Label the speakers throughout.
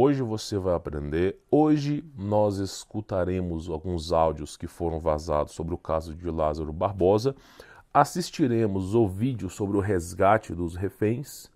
Speaker 1: hoje você vai aprender. Hoje nós escutaremos alguns áudios que foram vazados sobre o caso de Lázaro Barbosa, assistiremos o vídeo sobre o resgate dos reféns,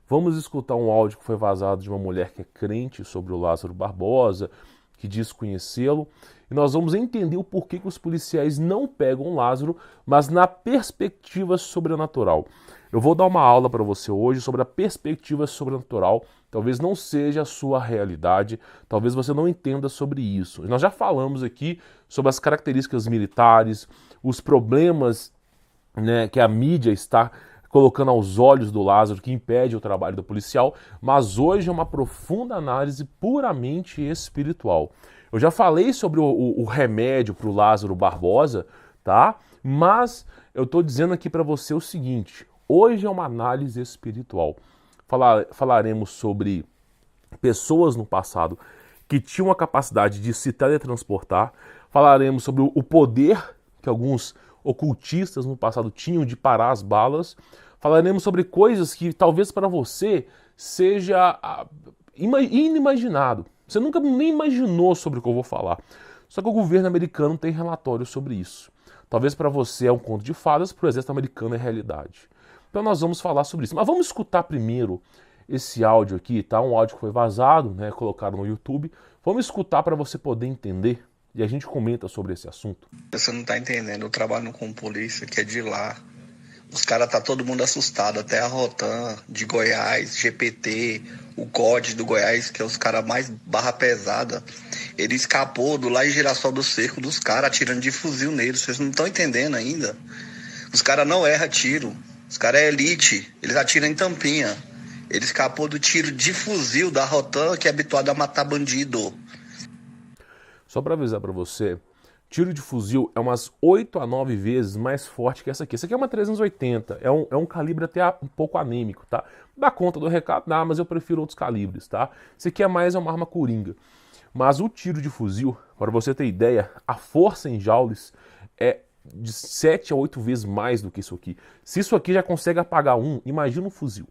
Speaker 1: vamos escutar um áudio que foi vazado de uma mulher que é crente sobre o Lázaro Barbosa, que diz conhecê-lo, e nós vamos entender o porquê que os policiais não pegam Lázaro, mas na perspectiva sobrenatural. Eu vou dar uma aula para você hoje sobre a perspectiva sobrenatural. Talvez não seja a sua realidade, talvez você não entenda sobre isso. Nós já falamos aqui sobre as características militares, os problemas, né, que a mídia está colocando aos olhos do Lázaro, que impede o trabalho do policial, mas hoje é uma profunda análise puramente espiritual. Eu já falei sobre o remédio para o Lázaro Barbosa, tá? Mas eu estou dizendo aqui para você o seguinte: hoje é uma análise espiritual. Falaremos sobre pessoas no passado que tinham a capacidade de se teletransportar. Falaremos sobre o poder que alguns ocultistas no passado tinham de parar as balas. Falaremos sobre coisas que talvez para você seja inimaginado. Você nunca nem imaginou sobre o que eu vou falar. Só que o governo americano tem relatórios sobre isso. Talvez para você é um conto de fadas, para o exército americano é realidade. Então nós vamos falar sobre isso. Mas vamos escutar primeiro esse áudio aqui, tá? Um áudio que foi vazado, né? Colocaram no YouTube. Vamos escutar para você poder entender e a gente comenta sobre esse assunto.
Speaker 2: Você não tá entendendo, eu trabalho com polícia que é de lá. Os caras tá todo mundo assustado, até a Rotan de Goiás, GPT, o COD do Goiás, que é os caras mais barra pesada. Ele escapou do lá em Girassol do Cerco dos caras atirando de fuzil neles. Vocês não estão entendendo ainda. Os caras não erram tiro. Os caras é elite, eles atiram em tampinha. Ele escapou do tiro de fuzil da Rotan, que é habituado a matar bandido.
Speaker 1: Só para avisar para você, tiro de fuzil é umas 8 a 9 vezes mais forte que essa aqui. Essa aqui é uma 380, é um calibre até um pouco anêmico, tá? Dá conta do recado? Dá, mas eu prefiro outros calibres, tá? Esse aqui é uma arma coringa. Mas o tiro de fuzil, para você ter ideia, a força em joules é de 7 a 8 vezes mais do que isso aqui. Se isso aqui já consegue apagar um, imagina um fuzil.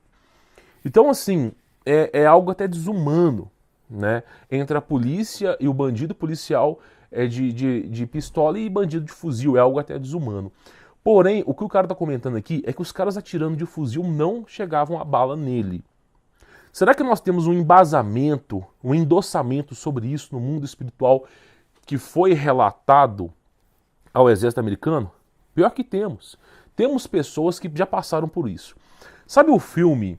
Speaker 1: Então, assim, é algo até desumano, né? Entre a polícia e o bandido policial de pistola e bandido de fuzil, é algo até desumano. Porém, o que o cara está comentando aqui é que os caras atirando de fuzil não chegavam a bala nele. Será que nós temos um embasamento, um endossamento sobre isso no mundo espiritual que foi relatado ao exército americano? Pior que temos. Temos pessoas que já passaram por isso. Sabe o filme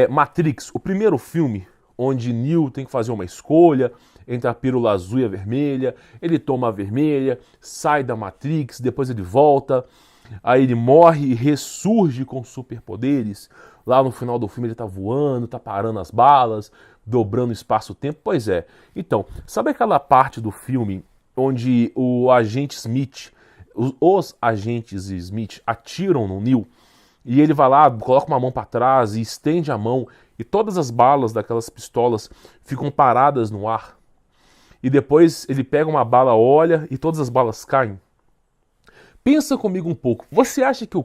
Speaker 1: Matrix, o primeiro filme, onde Neo tem que fazer uma escolha entre a pílula azul e a vermelha, ele toma a vermelha, sai da Matrix, depois ele volta, aí ele morre e ressurge com superpoderes. Lá no final do filme ele tá voando, tá parando as balas, dobrando o espaço-tempo. Pois é. Então, sabe aquela parte do filme onde o agente Smith, os agentes Smith atiram no Neo, e ele vai lá, coloca uma mão para trás e estende a mão, e todas as balas daquelas pistolas ficam paradas no ar. E depois ele pega uma bala, olha, e todas as balas caem. Pensa comigo um pouco. Você acha que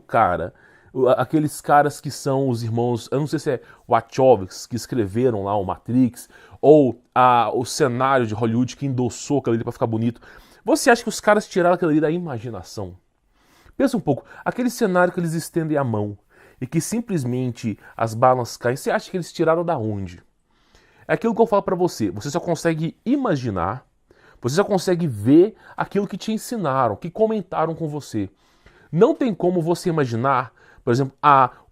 Speaker 1: aqueles caras que são os irmãos, eu não sei se é Wachowski, que escreveram lá o Matrix, ou o cenário de Hollywood que endossou aquilo ali para ficar bonito, você acha que os caras tiraram aquilo ali da imaginação? Pensa um pouco, aquele cenário que eles estendem a mão e que simplesmente as balas caem, você acha que eles tiraram da onde? É aquilo que eu falo pra você, você só consegue imaginar, você só consegue ver aquilo que te ensinaram, que comentaram com você. Não tem como você imaginar, por exemplo,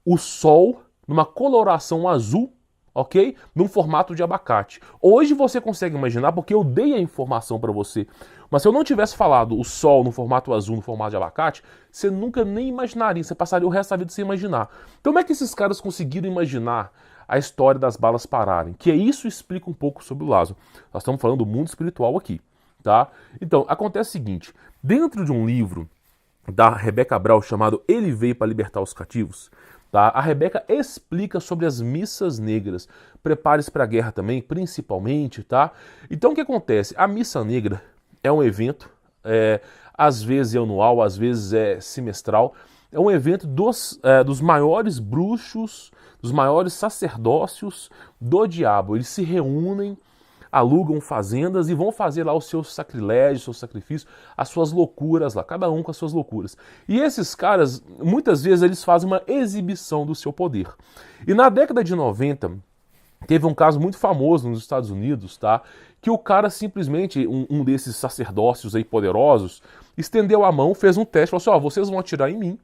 Speaker 1: o sol numa coloração azul, ok? Num formato de abacate. Hoje você consegue imaginar porque eu dei a informação pra você. Mas se eu não tivesse falado o sol no formato azul, no formato de abacate, você nunca nem imaginaria, você passaria o resto da vida sem imaginar. Então como é que esses caras conseguiram imaginar a história das balas pararem? Que isso explica um pouco sobre o Lázaro. Nós estamos falando do mundo espiritual aqui, tá? Então, acontece o seguinte, dentro de um livro da Rebecca Brown chamado Ele Veio para Libertar os Cativos, tá? A Rebecca explica sobre as missas negras. Prepare-se para a guerra também, principalmente, tá? Então o que acontece? A missa negra é um evento, às vezes é anual, às vezes é semestral. É um evento dos maiores bruxos, dos maiores sacerdócios do diabo. Eles se reúnem alugam fazendas e vão fazer lá os seus sacrilégios, seus sacrifícios, as suas loucuras lá, cada um com as suas loucuras. E esses caras, muitas vezes, eles fazem uma exibição do seu poder. E na década de 90, teve um caso muito famoso nos Estados Unidos, tá? Que o cara simplesmente, um desses sacerdócios aí poderosos, estendeu a mão, fez um teste, falou assim, ó, vocês vão atirar em mim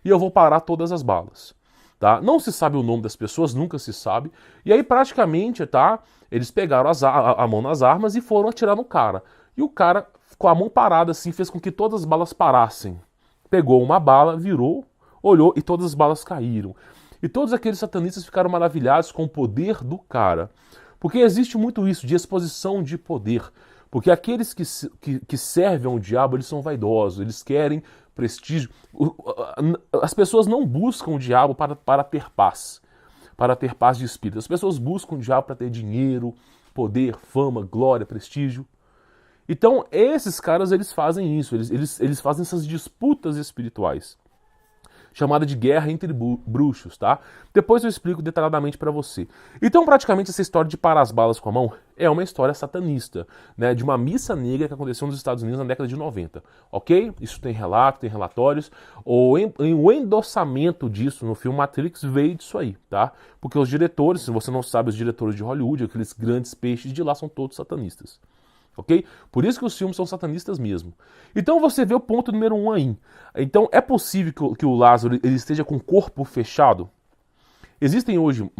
Speaker 1: e eu vou parar todas as balas. Tá? Não se sabe o nome das pessoas, nunca se sabe. E aí praticamente, tá? Eles pegaram a mão nas armas e foram atirar no cara. E o cara, com a mão parada assim, fez com que todas as balas parassem. Pegou uma bala, virou, olhou e todas as balas caíram. E todos aqueles satanistas ficaram maravilhados com o poder do cara. Porque existe muito isso, de exposição de poder. Porque aqueles que servem ao diabo, eles são vaidosos, eles querem prestígio. As pessoas não buscam o diabo para ter paz de espírito. As pessoas buscam o diabo para ter dinheiro, poder, fama, glória, prestígio. Então, esses caras, eles fazem isso, eles fazem essas disputas espirituais, chamada de guerra entre bruxos, tá? Depois eu explico detalhadamente para você. Então, praticamente, essa história de parar as balas com a mão é uma história satanista, né? De uma missa negra que aconteceu nos Estados Unidos na década de 90, ok? Isso tem relato, tem relatórios. O endossamento disso no filme Matrix veio disso aí, tá? Porque os diretores, se você não sabe, os diretores de Hollywood, aqueles grandes peixes de lá, são todos satanistas. Ok? Por isso que os filmes são satanistas mesmo. Então você vê o ponto número 1 aí. Então é possível que o Lázaro ele esteja com o corpo fechado? Existem hoje,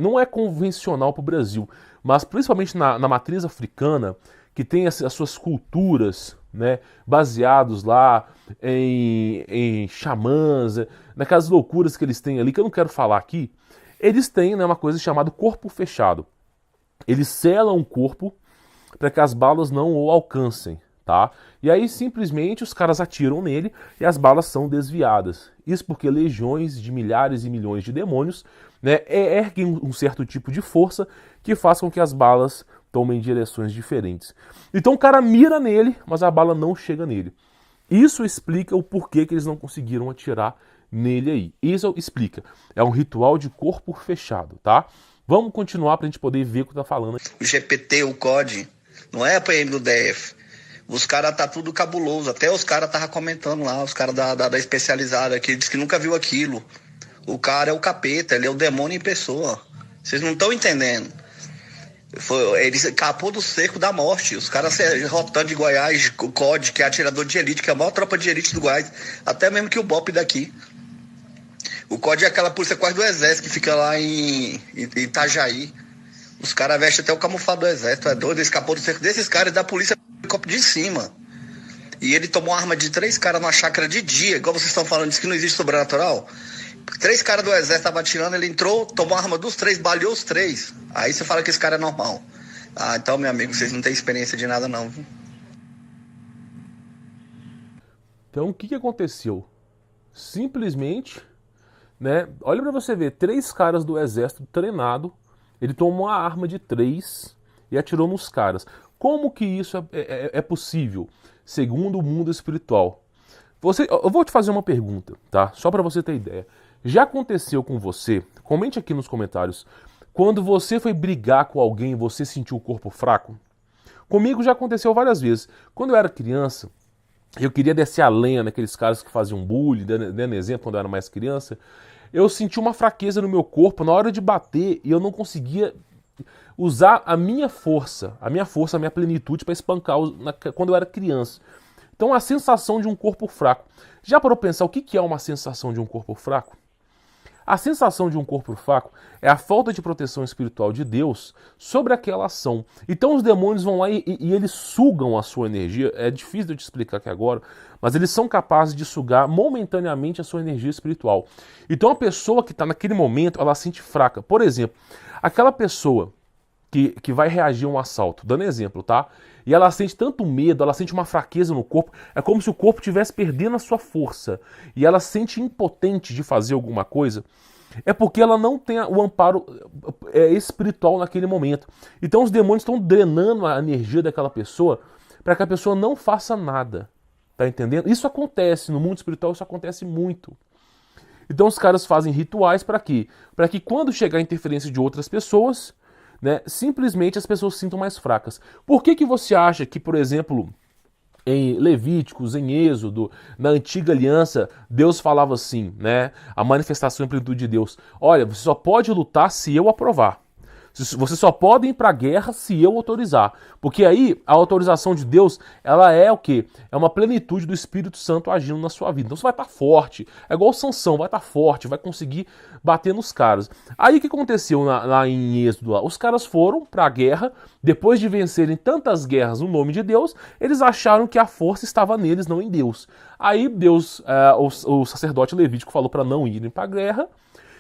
Speaker 1: não é convencional para o Brasil, mas principalmente na matriz africana, que tem as suas culturas, né, baseados lá em xamãs, naquelas loucuras que eles têm ali, que eu não quero falar aqui, eles têm, né, uma coisa chamada corpo fechado. Eles selam o corpo para que as balas não o alcancem, tá? E aí simplesmente os caras atiram nele e as balas são desviadas. Isso porque legiões de milhares e milhões de demônios, né, erguem um certo tipo de força que faz com que as balas tomem direções diferentes. Então o cara mira nele, mas a bala não chega nele. Isso explica o porquê que eles não conseguiram atirar nele aí. Isso explica. É um ritual de corpo fechado, tá? Vamos continuar pra gente poder ver o que tá falando.
Speaker 2: O GPT, o COD, não é a PM do DF. Os caras tá tudo cabuloso. Até os caras estavam comentando lá, os caras da especializada, que diz que nunca viu aquilo. O cara é o capeta, ele é o demônio em pessoa. Vocês não estão entendendo. Ele escapou do cerco da morte. Os caras rotando de Goiás, o COD, que é atirador de elite, que é a maior tropa de elite do Goiás. Até mesmo que o BOP daqui. O COD é aquela polícia quase do exército que fica lá em Itajaí. Os caras vestem até o camuflado do exército. É doido, ele escapou do cerco desses caras e da polícia de cima. E ele tomou arma de 3 caras numa chácara de dia. Igual vocês estão falando, diz que não existe sobrenatural. 3 caras do exército estavam atirando, ele entrou, tomou a arma dos 3, baleou os 3. Aí você fala que esse cara é normal. Ah, então, meu amigo, vocês não têm experiência de nada não, viu?
Speaker 1: Então, o que aconteceu? Simplesmente, né? Olha pra você ver, 3 caras do exército treinado, ele tomou a arma de 3 e atirou nos caras. Como que isso é possível, segundo o mundo espiritual? Eu vou te fazer uma pergunta, tá? Só para você ter ideia. Já aconteceu com você, comente aqui nos comentários, quando você foi brigar com alguém e você sentiu o corpo fraco? Comigo já aconteceu várias vezes. Quando eu era criança, eu queria descer a lenha naqueles caras que faziam bullying, dando exemplo quando eu era mais criança, eu senti uma fraqueza no meu corpo na hora de bater e eu não conseguia usar a minha força, a minha plenitude para espancar quando eu era criança. Então a sensação de um corpo fraco. Já parou para pensar o que é uma sensação de um corpo fraco? A sensação de um corpo fraco é a falta de proteção espiritual de Deus sobre aquela ação. Então os demônios vão lá e eles sugam a sua energia. É difícil de eu te explicar aqui agora, mas eles são capazes de sugar momentaneamente a sua energia espiritual. Então a pessoa que está naquele momento, ela se sente fraca. Por exemplo, aquela pessoa que vai reagir a um assalto, dando exemplo, tá? E ela sente tanto medo, ela sente uma fraqueza no corpo, é como se o corpo estivesse perdendo a sua força, e ela se sente impotente de fazer alguma coisa, é porque ela não tem o amparo espiritual naquele momento. Então os demônios estão drenando a energia daquela pessoa para que a pessoa não faça nada, tá entendendo? Isso acontece, no mundo espiritual isso acontece muito. Então os caras fazem rituais para quê? Para que quando chegar a interferência de outras pessoas, né, simplesmente as pessoas se sintam mais fracas. Por que que você acha que, por exemplo, em Levíticos, em Êxodo, na antiga aliança, Deus falava assim, né? A manifestação e a plenitude de Deus. Olha, você só pode lutar se eu aprovar. Você só pode ir para a guerra se eu autorizar. Porque aí a autorização de Deus, ela é o quê? É uma plenitude do Espírito Santo agindo na sua vida. Então você vai estar forte. É igual Sansão, vai estar forte, vai conseguir bater nos caras. Aí o que aconteceu lá em Êxodo? Lá? Os caras foram para a guerra, depois de vencerem tantas guerras no nome de Deus, eles acharam que a força estava neles, não em Deus. Aí Deus, o sacerdote levítico falou para não irem para a guerra.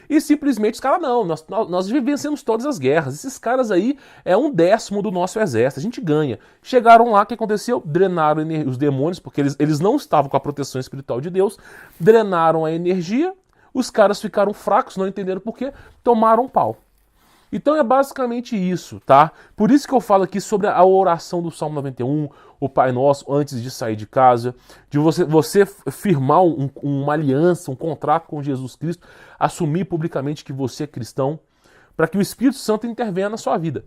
Speaker 1: E simplesmente os caras, não, nós vencemos todas as guerras. Esses caras aí é 1/10 do nosso exército, a gente ganha. Chegaram lá, o que aconteceu? Drenaram os demônios, porque eles não estavam com a proteção espiritual de Deus, drenaram a energia, os caras ficaram fracos, não entenderam por quê, tomaram pau. Então é basicamente isso, tá? Por isso que eu falo aqui sobre a oração do Salmo 91, o Pai Nosso, antes de sair de casa, de você firmar uma aliança, um contrato com Jesus Cristo, assumir publicamente que você é cristão, para que o Espírito Santo intervenha na sua vida.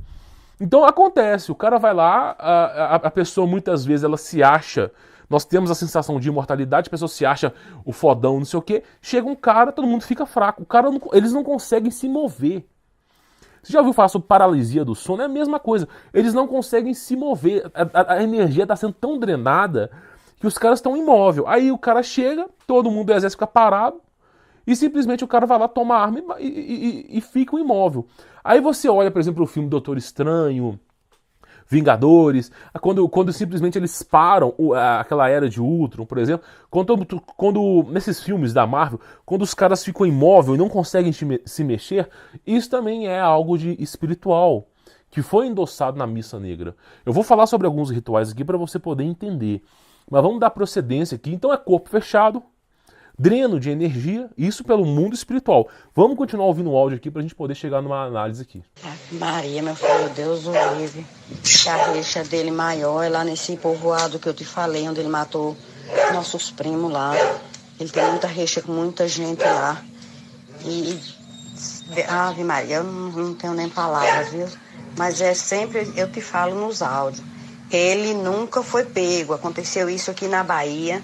Speaker 1: Então acontece, o cara vai lá, a pessoa muitas vezes ela se acha, nós temos a sensação de imortalidade, a pessoa se acha o fodão, não sei o quê, chega um cara, todo mundo fica fraco, eles não conseguem se mover. Você já ouviu falar sobre paralisia do sono? É a mesma coisa. Eles não conseguem se mover. A energia está sendo tão drenada que os caras estão imóveis. Aí o cara chega, todo mundo do exército fica parado e simplesmente o cara vai lá, toma a arma e fica imóvel. Aí você olha, por exemplo, o filme Doutor Estranho, Vingadores, quando simplesmente eles param aquela era de Ultron, por exemplo, quando nesses filmes da Marvel, quando os caras ficam imóveis e não conseguem se mexer, isso também é algo de espiritual, que foi endossado na Missa Negra. Eu vou falar sobre alguns rituais aqui para você poder entender, mas vamos dar procedência aqui. Então é corpo fechado, dreno de energia, isso pelo mundo espiritual. Vamos continuar ouvindo o áudio aqui para a gente poder chegar numa análise aqui.
Speaker 3: Maria, meu filho, Deus o livre. Que a rixa dele maior é lá nesse povoado que eu te falei, onde ele matou nossos primos lá. Ele tem muita rixa com muita gente lá. Ave Maria, eu não tenho nem palavras, viu? Mas é sempre, eu te falo nos áudios. Ele nunca foi pego. Aconteceu isso aqui na Bahia.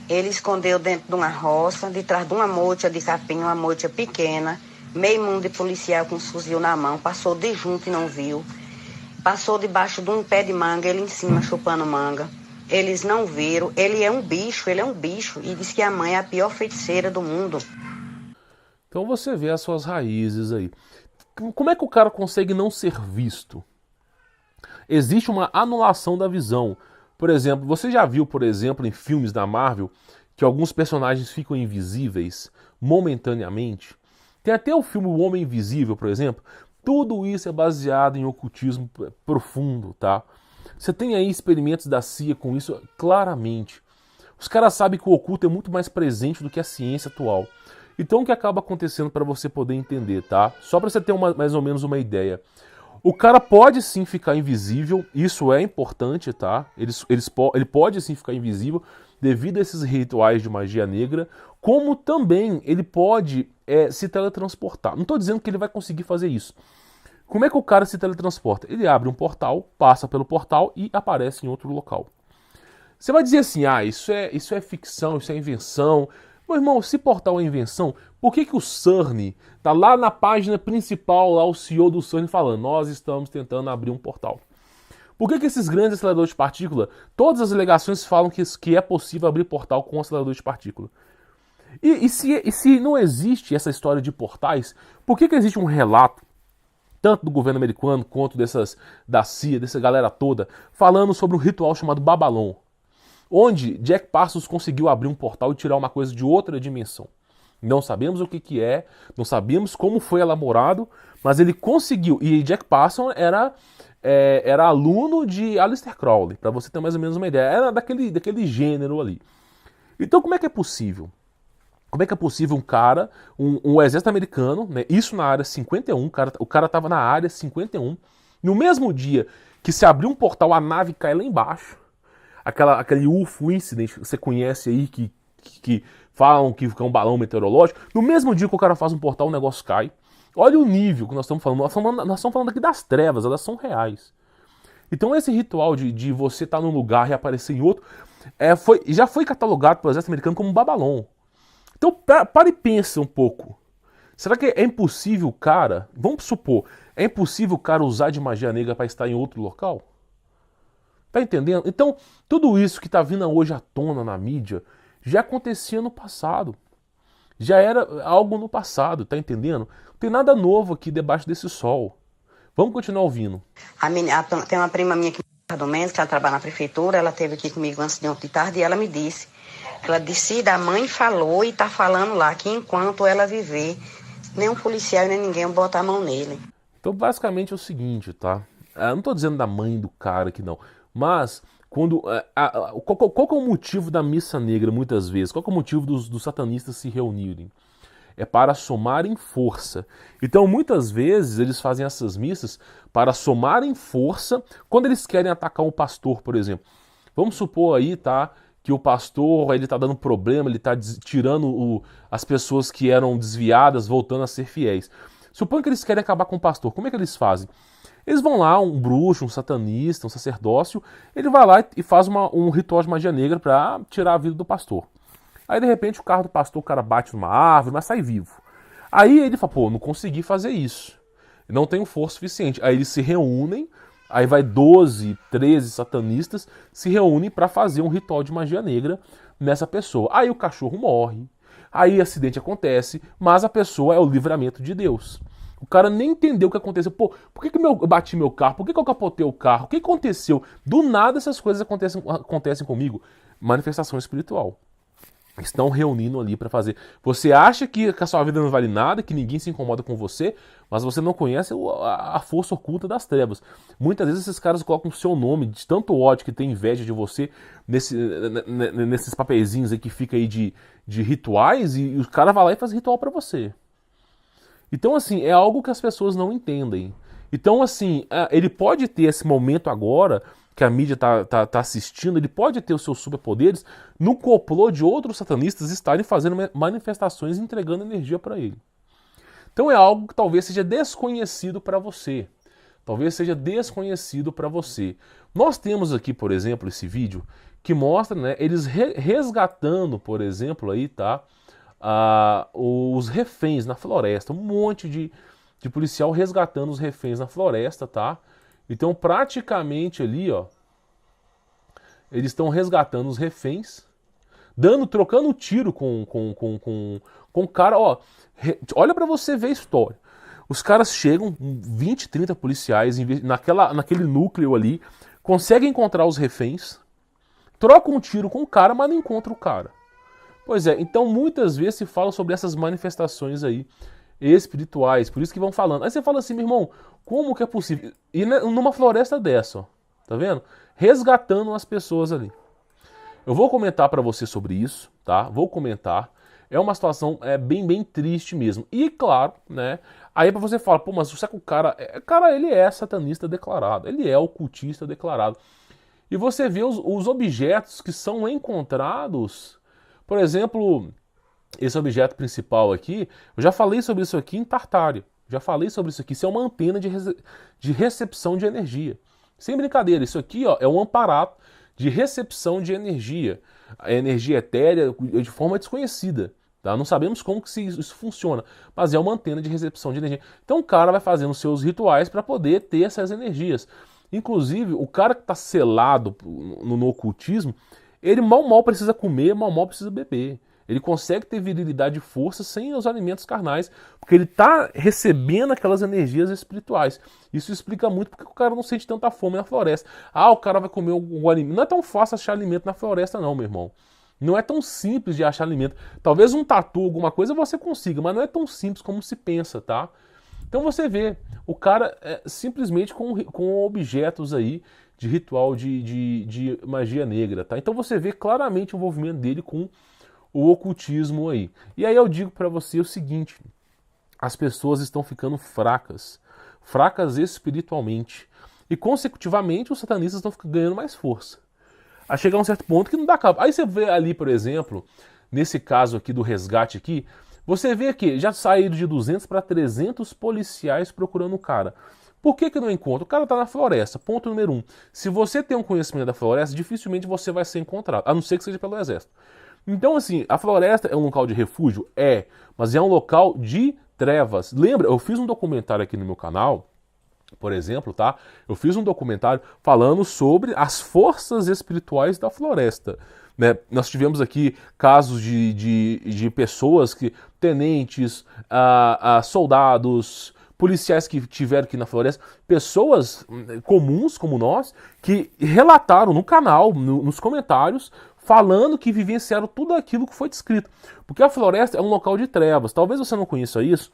Speaker 3: Ele escondeu dentro de uma roça, de trás de uma moita de capim, uma moita pequena, meio mundo de policial com um fuzil na mão, passou de junto e não viu. Passou debaixo de um pé de manga, ele em cima chupando manga. Eles não viram, ele é um bicho, e diz que a mãe é a pior feiticeira do mundo.
Speaker 1: Então você vê as suas raízes aí. Como é que o cara consegue não ser visto? Existe uma anulação da visão. Por exemplo, você já viu, por exemplo, em filmes da Marvel, que alguns personagens ficam invisíveis momentaneamente? Tem até o filme O Homem Invisível, por exemplo. Tudo isso é baseado em ocultismo profundo, tá? Você tem aí experimentos da CIA com isso claramente. Os caras sabem que o oculto é muito mais presente do que a ciência atual. Então o que acaba acontecendo para você poder entender, tá? Só para você ter mais ou menos uma ideia. O cara pode sim ficar invisível, isso é importante, tá? Ele pode sim ficar invisível devido a esses rituais de magia negra, como também ele pode se teletransportar. Não estou dizendo que ele vai conseguir fazer isso. Como é que o cara se teletransporta? Ele abre um portal, passa pelo portal e aparece em outro local. Você vai dizer assim, isso é ficção, isso é invenção. Meu irmão, se portal é invenção, por que o CERN tá lá na página principal, lá o CEO do CERN falando, nós estamos tentando abrir um portal? Por que esses grandes aceleradores de partícula, todas as alegações falam que é possível abrir portal com acelerador de partícula? E se não existe essa história de portais, por que existe um relato, tanto do governo americano quanto da CIA, dessa galera toda, falando sobre um ritual chamado Babalon, onde Jack Parsons conseguiu abrir um portal e tirar uma coisa de outra dimensão? Não sabemos o que é, não sabemos como foi elaborado, mas ele conseguiu. E Jack Parsons era aluno de Aleister Crowley, para você ter mais ou menos uma ideia. Era daquele gênero ali. Então como é que é possível? Como é que é possível um exército americano, né, isso na área 51, o cara estava na área 51, no mesmo dia que se abriu um portal, a nave cai lá embaixo, aquele UFO incident que você conhece aí, que falam que é um balão meteorológico, no mesmo dia que o cara faz um portal, o negócio cai. Olha o nível que nós estamos falando. Nós estamos falando aqui das trevas, elas são reais. Então esse ritual de você estar num lugar e aparecer em outro já foi catalogado pelo exército americano como um Babalon. Então para e pensa um pouco. Será que é impossível o cara, vamos supor, é impossível o cara usar de magia negra para estar em outro local? Tá entendendo? Então tudo isso que está vindo hoje à tona na mídia já acontecia no passado. Já era algo no passado, tá entendendo? Não tem nada novo aqui debaixo desse sol. Vamos continuar ouvindo.
Speaker 3: Tem uma prima minha que do Mendes, que ela trabalha na prefeitura, ela esteve aqui comigo antes de ontem de tarde e ela me disse. Ela disse, a mãe falou e tá falando lá que enquanto ela viver, nenhum policial nem ninguém bota a mão nele.
Speaker 1: Então basicamente é o seguinte, tá? Eu não tô dizendo da mãe do cara aqui não, mas qual que é o motivo da missa negra muitas vezes? Qual que é o motivo dos satanistas se reunirem? É para somarem força. Então muitas vezes eles fazem essas missas para somarem força quando eles querem atacar um pastor, por exemplo. Vamos supor aí, tá, que o pastor ele tá dando problema, ele tá tirando as pessoas que eram desviadas, voltando a ser fiéis. Suponha que eles querem acabar com o pastor. Como é que eles fazem? Eles vão lá, um bruxo, um satanista, um sacerdócio, ele vai lá e faz um ritual de magia negra para tirar a vida do pastor. Aí de repente o carro do pastor, o cara bate numa árvore, mas sai vivo. Aí ele fala, pô, não consegui fazer isso. Não tenho força suficiente. Aí eles se reúnem, aí vai 12, 13 satanistas, se reúnem para fazer um ritual de magia negra nessa pessoa. Aí o cachorro morre, aí acidente acontece, mas a pessoa é o livramento de Deus. O cara nem entendeu o que aconteceu. Pô, por que eu bati meu carro? Por que eu capotei o carro? O que aconteceu? Do nada essas coisas acontecem comigo. Manifestação espiritual. Estão reunindo ali para fazer. Você acha que a sua vida não vale nada, que ninguém se incomoda com você, mas você não conhece a força oculta das trevas. Muitas vezes esses caras colocam o seu nome, de tanto ódio que tem inveja de você, nesses papeizinhos aí que fica aí de rituais, e o cara vai lá e faz ritual para você. Então, assim, é algo que as pessoas não entendem. Então, assim, ele pode ter esse momento agora, que a mídia tá assistindo, ele pode ter os seus superpoderes no complô de outros satanistas estarem fazendo manifestações e entregando energia para ele. Então é algo que talvez seja desconhecido para você. Talvez seja desconhecido para você. Nós temos aqui, por exemplo, esse vídeo que mostra, né, eles resgatando, por exemplo, aí, tá, os reféns na floresta. Um monte de policial resgatando os reféns na floresta, tá? Então, praticamente ali, ó, eles estão resgatando os reféns, trocando tiro com o cara, ó. Olha pra você ver a história. Os caras chegam, 20, 30 policiais, naquele núcleo ali, conseguem encontrar os reféns, trocam um tiro com o cara, mas não encontram o cara. Pois é, então muitas vezes se fala sobre essas manifestações aí espirituais, por isso que vão falando. Aí você fala assim, meu irmão, como que é possível? E numa floresta dessa, ó, tá vendo? Resgatando as pessoas ali. Eu vou comentar para você sobre isso, tá? Vou comentar. É uma situação bem triste mesmo. E claro, né? Aí para você falar, pô, mas será que o cara, ele é satanista declarado, ele é ocultista declarado. E você vê os objetos que são encontrados, por exemplo, esse objeto principal aqui, eu já falei sobre isso aqui em Tartária. Já falei sobre isso aqui. Isso é uma antena de recepção de energia. Sem brincadeira, isso aqui, ó, é um aparato de recepção de energia. A energia etérea de forma desconhecida. Tá? Não sabemos como que isso funciona, mas é uma antena de recepção de energia. Então o cara vai fazendo seus rituais para poder ter essas energias. Inclusive, o cara que está selado no ocultismo, ele mal precisa comer, mal precisa beber. Ele consegue ter virilidade e força sem os alimentos carnais, porque ele está recebendo aquelas energias espirituais. Isso explica muito porque o cara não sente tanta fome na floresta. O cara vai comer o alimento. Não é tão fácil achar alimento na floresta não, meu irmão. Não é tão simples de achar alimento. Talvez um tatu, alguma coisa você consiga, mas não é tão simples como se pensa, tá? Então você vê, o cara simplesmente com objetos aí de ritual de magia negra, tá? Então você vê claramente o envolvimento dele com o ocultismo aí. E aí eu digo para você o seguinte, as pessoas estão ficando fracas espiritualmente. E consecutivamente os satanistas estão ganhando mais força. A chegar a um certo ponto que não dá cabo. Aí você vê ali, por exemplo, nesse caso aqui do resgate aqui, Você vê que já saíram de 200 para 300 policiais procurando o cara. Por que não encontra? O cara está na floresta. Ponto número 1. Se você tem um conhecimento da floresta, dificilmente você vai ser encontrado, a não ser que seja pelo exército. Então, assim, a floresta é um local de refúgio? É, mas é um local de trevas. Lembra, eu fiz um documentário aqui no meu canal, por exemplo, tá? Eu fiz um documentário falando sobre as forças espirituais da floresta. Né? Nós tivemos aqui casos de pessoas, tenentes, soldados, policiais que tiveram aqui na floresta, pessoas comuns como nós, que relataram no canal, nos comentários, falando que vivenciaram tudo aquilo que foi descrito. Porque a floresta é um local de trevas. Talvez você não conheça isso,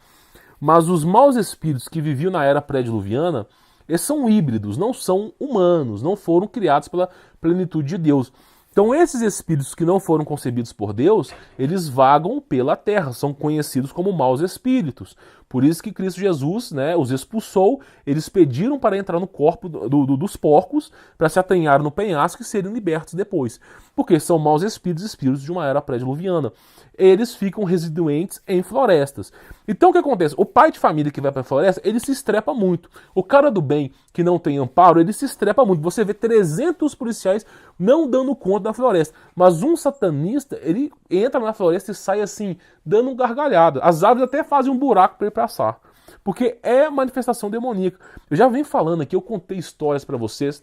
Speaker 1: mas os maus espíritos que viviam na era pré-diluviana, eles são híbridos, não são humanos, não foram criados pela plenitude de Deus. Então esses espíritos que não foram concebidos por Deus, eles vagam pela terra, são conhecidos como maus espíritos. Por isso que Cristo Jesus, né, os expulsou, eles pediram para entrar no corpo dos porcos, para se atanhar no penhasco e serem libertos depois. Porque são maus espíritos, espíritos de uma era pré-diluviana. Eles ficam residuentes em florestas. Então o que acontece? O pai de família que vai para a floresta, ele se estrepa muito. O cara do bem que não tem amparo, ele se estrepa muito. Você vê 300 policiais não dando conta da floresta. Mas um satanista, ele entra na floresta e sai assim, dando um gargalhado. As árvores até fazem um buraco para ele passar. Porque é manifestação demoníaca. Eu já venho falando aqui, eu contei histórias para vocês.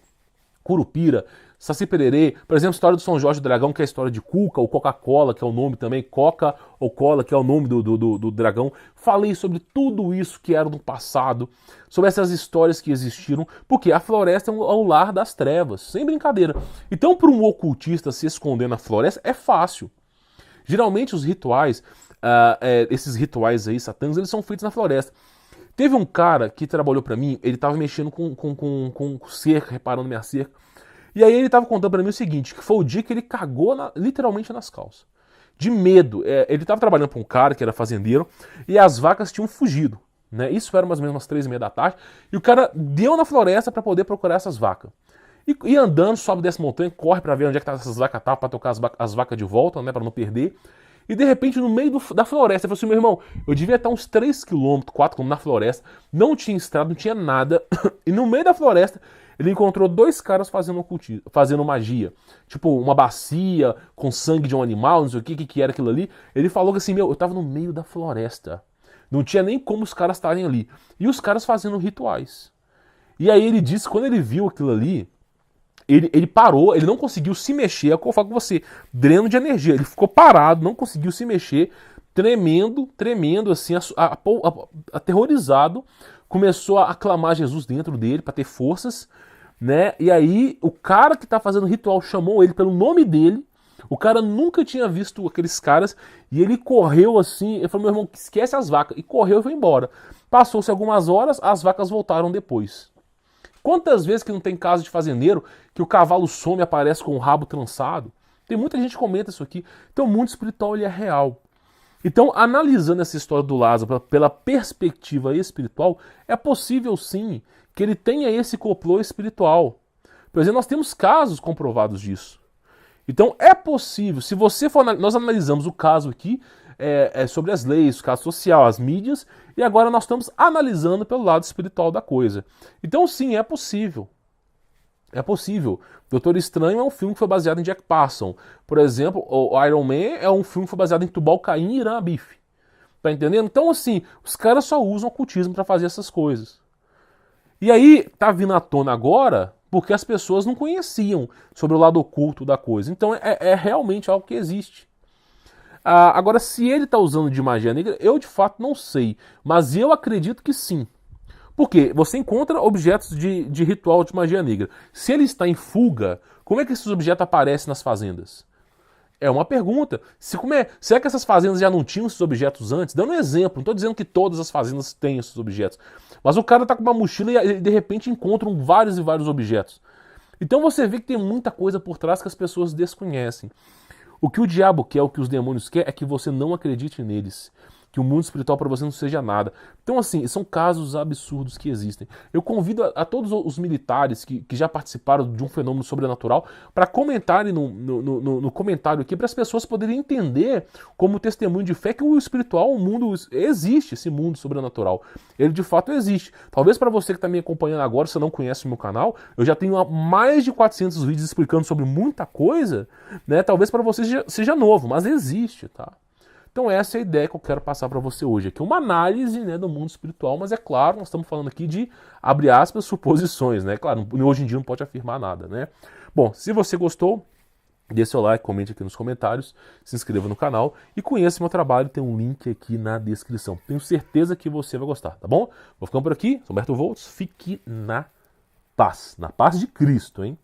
Speaker 1: Curupira, Saci Pererê, por exemplo, a história do São Jorge do Dragão, que é a história de Cuca, ou Coca-Cola, que é o nome também, Coca ou Cola, que é o nome do dragão. Falei sobre tudo isso que era no passado, sobre essas histórias que existiram, porque a floresta é o lar das trevas, sem brincadeira. Então, para um ocultista se esconder na floresta, é fácil. Geralmente os rituais, esses rituais aí satânicos, eles são feitos na floresta. Teve um cara que trabalhou pra mim, ele tava mexendo com cerca, reparando minha cerca. E aí ele tava contando pra mim o seguinte, que foi o dia que ele cagou literalmente nas calças. De medo. Ele tava trabalhando pra um cara que era fazendeiro e as vacas tinham fugido. Né? Isso era mais ou menos umas 3h30 da tarde. E o cara deu na floresta pra poder procurar essas vacas. E andando, sobe dessa montanha, corre pra ver onde é que essas vacas estavam, pra tocar as vacas de volta, né, pra não perder. E de repente, no meio da floresta, ele falou assim, meu irmão, eu devia estar uns 3 km, 4 km na floresta, não tinha estrada, não tinha nada. E no meio da floresta, ele encontrou 2 caras fazendo magia. Tipo, uma bacia com sangue de um animal, não sei o que era aquilo ali. Ele falou que assim, eu tava no meio da floresta. Não tinha nem como os caras estarem ali. E os caras fazendo rituais. E aí ele disse, quando ele viu aquilo ali, ele parou, ele não conseguiu se mexer, é o que eu falo com você, dreno de energia, ele ficou parado, não conseguiu se mexer, tremendo, assim, aterrorizado, começou a aclamar Jesus dentro dele para ter forças, né? E aí o cara que tá fazendo o ritual chamou ele pelo nome dele, o cara nunca tinha visto aqueles caras, e ele correu assim, ele falou, meu irmão, esquece as vacas, e correu e foi embora. Passou-se algumas horas, as vacas voltaram depois. Quantas vezes que não tem caso de fazendeiro que o cavalo some e aparece com o rabo trançado? Tem muita gente que comenta isso aqui. Então o mundo espiritual ele é real. Então, analisando essa história do Lázaro pela perspectiva espiritual, é possível sim que ele tenha esse complô espiritual. Por exemplo, nós temos casos comprovados disso. Então é possível, se você for, nós analisamos o caso aqui, sobre as leis, o caso social, as mídias, e agora nós estamos analisando pelo lado espiritual da coisa. Então sim, é possível. É possível. Doutor Estranho é um filme que foi baseado em Jack Parson. Por exemplo, o Iron Man é um filme que foi baseado em Tubal Caim e Irã Abif. Tá entendendo? Então assim, os caras só usam ocultismo para fazer essas coisas. E aí, tá vindo à tona agora porque as pessoas não conheciam sobre o lado oculto da coisa. Então é realmente algo que existe. Agora, se ele está usando de magia negra, eu de fato não sei. Mas eu acredito que sim. Porque você encontra objetos de ritual de magia negra. Se ele está em fuga, como é que esses objetos aparecem nas fazendas? É uma pergunta. Será que essas fazendas já não tinham esses objetos antes? Dando um exemplo, não estou dizendo que todas as fazendas têm esses objetos. Mas o cara está com uma mochila e de repente encontram vários e vários objetos. Então você vê que tem muita coisa por trás que as pessoas desconhecem. O que o diabo quer, o que os demônios querem, é que você não acredite neles. que o mundo espiritual para você não seja nada. Então, assim, são casos absurdos que existem. Eu convido a todos os militares que já participaram de um fenômeno sobrenatural para comentarem no comentário aqui, para as pessoas poderem entender como testemunho de fé que o espiritual, o mundo, existe, esse mundo sobrenatural. Ele de fato existe. Talvez para você que está me acompanhando agora, se não conhece o meu canal, eu já tenho mais de 400 vídeos explicando sobre muita coisa, né? Talvez para você seja novo, mas existe, tá? Então essa é a ideia que eu quero passar para você hoje aqui, uma análise, né, do mundo espiritual, mas é claro, nós estamos falando aqui de, abre aspas, suposições, né? Claro, hoje em dia não pode afirmar nada, né? Bom, se você gostou, dê seu like, comente aqui nos comentários, se inscreva no canal e conheça meu trabalho, tem um link aqui na descrição. Tenho certeza que você vai gostar, tá bom? Vou ficando por aqui, sou Humberto Volts, fique na paz de Cristo, hein?